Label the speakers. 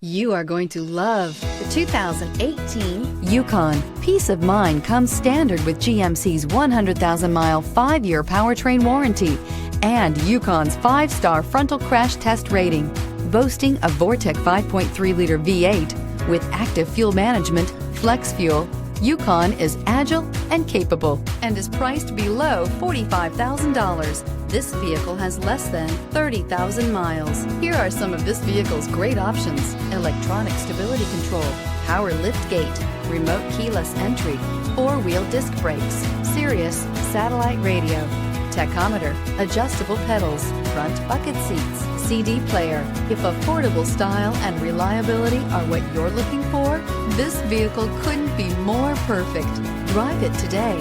Speaker 1: You are going to love the 2018 Yukon. Peace of mind comes standard with GMC's 100,000-mile, 5-year powertrain warranty and Yukon's 5-star frontal crash test rating. Boasting a Vortec 5.3-liter V8 with active fuel management, flex fuel, Yukon is agile and capable and is priced below $45,000. This vehicle has less than 30,000 miles. Here are some of this vehicle's great options: electronic stability control, power lift gate, remote keyless entry, 4-wheel disc brakes, Sirius satellite radio, tachometer, adjustable pedals, front bucket seats, CD player. If affordable style and reliability are what you're looking for, this vehicle couldn't be more perfect. Drive it today.